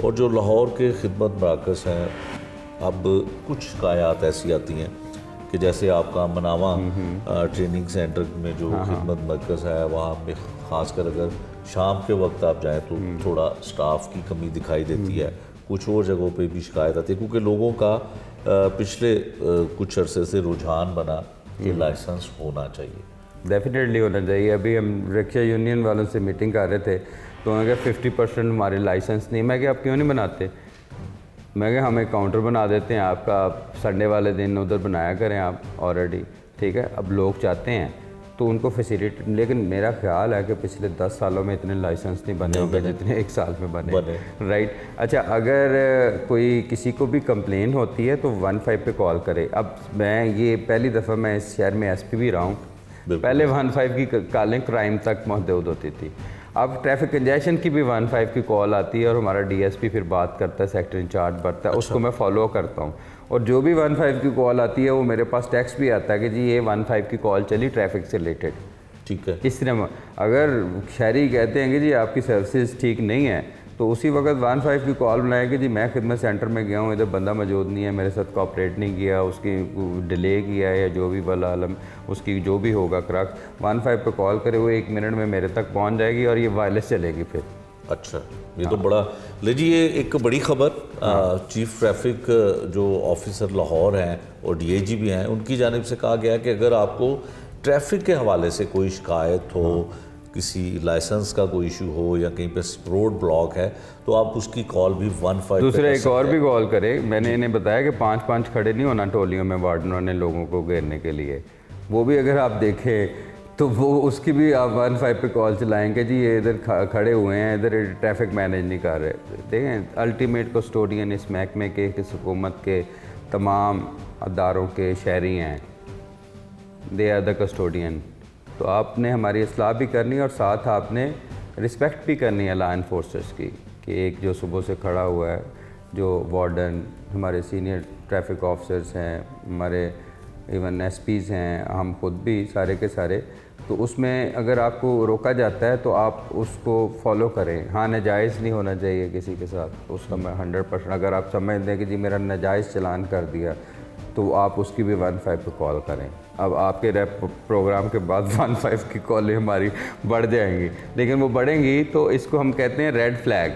और जो लाहौर के खिदमत मराकज़ हैं, अब कुछ शिकायत ऐसी आती हैं कि जैसे आपका मनावा ट्रेनिंग सेंटर में जो खिदमत मरकज़ है वहाँ पे ख़ासकर अगर शाम के वक्त आप जाएँ तो थोड़ा स्टाफ की कमी दिखाई देती है। कुछ और जगहों पे भी शिकायत आती है क्योंकि लोगों का पिछले कुछ अरसे से रुझान बना कि लाइसेंस होना चाहिए। डेफिनेटली होना चाहिए। अभी हम रिक्शा यूनियन वालों से मीटिंग कर रहे थे तो उन्होंने कहा 50% हमारे लाइसेंस नहीं। मैं क्या आप क्यों नहीं बनाते? मैं क्या हम एक काउंटर बना देते हैं आपका, आप संडे वाले दिन उधर बनाया करें आप ऑलरेडी, ठीक है। अब लोग चाहते हैं तो उनको फैसिलिटी, लेकिन मेरा ख्याल है कि पिछले 10 सालों में इतने लाइसेंस नहीं बने होंगे जितने एक साल में बने। राइट। अच्छा, अगर कोई किसी को भी कंप्लेन होती है तो 15 पे कॉल करे। अब मैं ये पहली दफ़ा मैं इस शहर में एसपी भी रहा हूँ, पहले 15 की कॉलें क्राइम तक महदूद होती थी। अब ट्रैफिक कंजेशन की भी 15 की कॉल आती है और हमारा डीएसपी फिर बात करता है, सेक्टर इंचार्ज बढ़ता है, उसको मैं फॉलो करता हूँ। और जो भी 15 की कॉल आती है वो मेरे पास टेक्स्ट भी आता है कि जी ये 15 की कॉल चली ट्रैफिक से रिलेटेड। ठीक है। इस तरह अगर शहरी कहते हैं कि जी आपकी सर्विसेज ठीक नहीं है तो उसी वक्त 15 की कॉल बनाए कि जी मैं खिदमत सेंटर में गया हूँ, इधर बंदा मौजूद नहीं है, मेरे साथ कोऑपरेट नहीं किया, उसकी डिले किया है या जो भी वला आलम उसकी जो भी होगा क्रक, 15 पे कॉल करे, वो 1 मिनट में मेरे तक पहुँच जाएगी और ये वायरलेस चलेगी फिर। अच्छा, ये तो बड़ा ले जी, ये एक बड़ी खबर। चीफ ट्रैफिक जो ऑफिसर लाहौर हैं और डीआईजी भी हैं, उनकी जानिब से कहा गया कि अगर आपको ट्रैफिक के हवाले से कोई शिकायत हो, किसी लाइसेंस का कोई इशू हो या कहीं पे रोड ब्लॉक है तो आप उसकी कॉल भी 15 दूसरे एक और भी कॉल करे। मैंने इन्हें बताया कि 5-5 खड़े नहीं होना टोलियों में वार्डनों ने लोगों को घेरने के लिए, वो भी अगर आप देखें तो वो उसकी भी आप 15 पे कॉल चलाएंगे जी ये इधर खड़े हुए हैं, इधर ट्रैफिक मैनेज नहीं कर रहे। देखें, अल्टीमेट कस्टोडियन इस महकमे के, इस हुकूमत के तमाम अदारों के शहरी हैं, दे आर द कस्टोडियन। तो आपने हमारी इस्लाह भी करनी है और साथ आपने रिस्पेक्ट भी करनी है लॉ इन्फोर्सर्स की, कि एक जो सुबह से खड़ा हुआ है, जो वार्डन, हमारे सीनियर ट्रैफिक ऑफिसर्स हैं, हमारे इवन एसपीज़ हैं, हम खुद भी सारे के सारे, तो उसमें अगर आपको रोका जाता है तो आप उसको फॉलो करें। हाँ, नाजायज़ नहीं होना चाहिए किसी के साथ, उसका मैं 100%। अगर आप समझते हैं कि जी मेरा नाजायज़ चलान कर दिया तो आप उसकी भी 15 पे कॉल करें। अब आपके रैप प्रोग्राम के बाद 15 की कॉलें हमारी बढ़ जाएंगी, लेकिन वो बढ़ेंगी तो इसको हम कहते हैं रेड फ्लैग।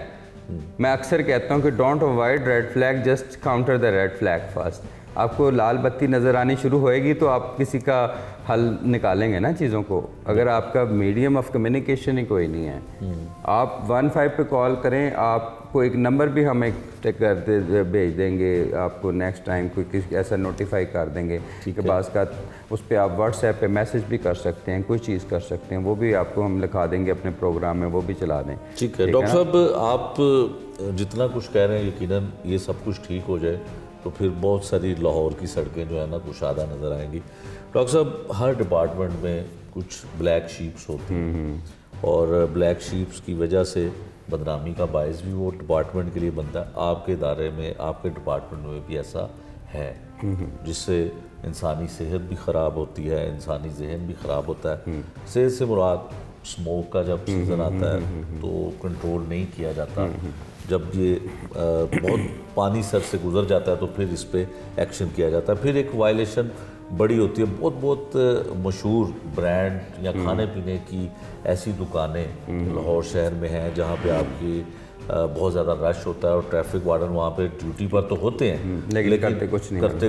मैं अक्सर कहता हूँ कि don't avoid red flag, just counter the red flag first. आपको लाल बत्ती नज़र आनी शुरू होएगी तो आप किसी का हल निकालेंगे ना चीज़ों को। अगर आपका मीडियम ऑफ कम्युनिकेशन ही कोई नहीं है, आप 15 पे कॉल करें। आपको एक नंबर भी हम एक करते भेज देंगे, आपको नेक्स्ट टाइम कोई किसी ऐसा नोटिफाई कर देंगे कि बाज़ का उस पर आप व्हाट्सएप पे मैसेज भी कर सकते हैं, कोई चीज़ कर सकते हैं, वो भी आपको हम लिखा देंगे अपने प्रोग्राम में, वो भी चला दें। ठीक है डॉक्टर साहब, आप जितना कुछ कह रहे हैं यकीनन ये सब कुछ ठीक हो जाए तो फिर बहुत सारी लाहौर की सड़कें जो है ना कुशादा नज़र आएंगी। डॉक्टर साहब, हर डिपार्टमेंट में कुछ ब्लैक शीप्स होती हैं और ब्लैक शीप्स की वजह से बदनामी का बायस भी वो डिपार्टमेंट के लिए बनता है। आपके इदारे में, आपके डिपार्टमेंट में भी ऐसा है जिससे इंसानी सेहत भी ख़राब होती है, इंसानी जहन भी ख़राब होता है। सेहत से मुराद स्मोक का जब सीज़न आता है तो कंट्रोल नहीं किया जाता, जब ये बहुत पानी सर से गुजर जाता है तो फिर इस पर एक्शन किया जाता है। फिर एक वायलेशन बड़ी होती है। बहुत बहुत मशहूर ब्रांड या खाने पीने की ऐसी दुकानें लाहौर शहर में हैं जहाँ पे आपकी बहुत ज़्यादा रश होता है और ट्रैफिक वार्डन वहाँ पे ड्यूटी पर तो होते हैं लेकिन करते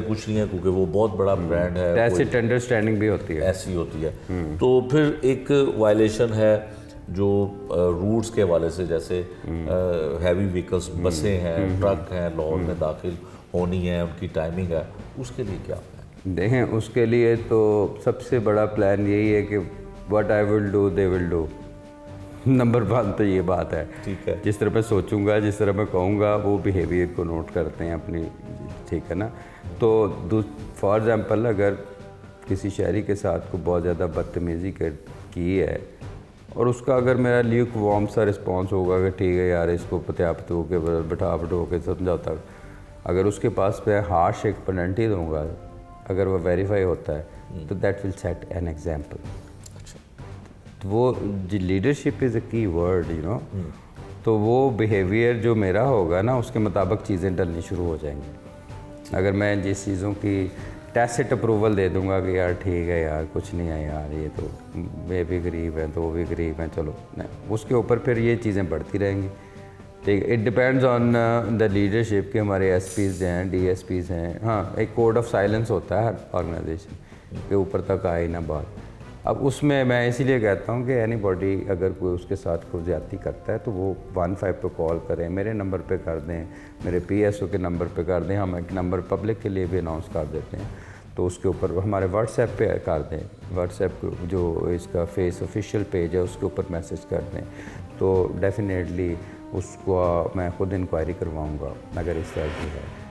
कुछ नहीं है क्योंकि वो बहुत बड़ा ब्रांड है, ऐसी अंडरस्टैंडिंग भी होती है, ऐसी होती है। तो फिर एक वायलेशन है जो रूट्स के हवाले से, जैसे हैवी व्हीकल्स, बसें हैं, ट्रक हैं, लाहौर में दाखिल होनी है, उनकी टाइमिंग है, उसके लिए क्या है? देखें, उसके लिए तो सबसे बड़ा प्लान यही है कि what I will do they will do. Number 1 तो ये बात है। ठीक है। जिस तरह मैं सोचूंगा, जिस तरह मैं कहूँगा, वो बिहेवियर को नोट करते हैं अपनी, ठीक है ना। तो फॉर एग्ज़ाम्पल अगर किसी शहरी के साथ को बहुत ज़्यादा बदतमीज़ी की है और उसका अगर मेरा ल्यूक वार्म सा रिस्पॉन्स होगा कि ठीक है यार इसको पत्यापतो के बिठा के समझाता, अगर उसके पास मैं हार्श एक पेनल्टी दूँगा, अगर वो वेरीफाई होता है तो that will set an example. तो वो लीडरशिप इज़ अ की वर्ड, यू नो। तो वो बिहेवियर जो मेरा होगा ना उसके मुताबिक चीज़ें डलनी शुरू हो जाएंगी। अगर मैं जिस चीज़ों की टैसिट अप्रूवल दे दूंगा कि यार ठीक है यार कुछ नहीं है यार, ये तो ये भी गरीब है तो वो भी गरीब हैं, चलो नहीं, उसके ऊपर फिर ये चीज़ें बढ़ती रहेंगी। ठीक है, it depends on the leadership के हमारे एसपीज़ हैं, डीएसपीज़ हैं। हाँ, एक कोड ऑफ साइलेंस होता है हर ऑर्गेनाइजेशन के ऊपर तक आए ना बात। अब उसमें मैं इसीलिए कहता हूँ कि एनीबॉडी अगर कोई उसके साथ कोई ज़्यादती करता है तो वो 15 पे कॉल करें, मेरे नंबर पे कर दें, मेरे पीएसओ के नंबर पे कर दें। हम एक नंबर पब्लिक के लिए भी अनाउंस कर देते हैं, तो उसके ऊपर हमारे व्हाट्सएप पे कर दें, व्हाट्सएप जो इसका फेस ऑफिशियल पेज है उसके ऊपर मैसेज कर दें, तो डेफिनेटली उसको मैं खुद इंक्वायरी करवाऊँगा अगर इस तरह की है।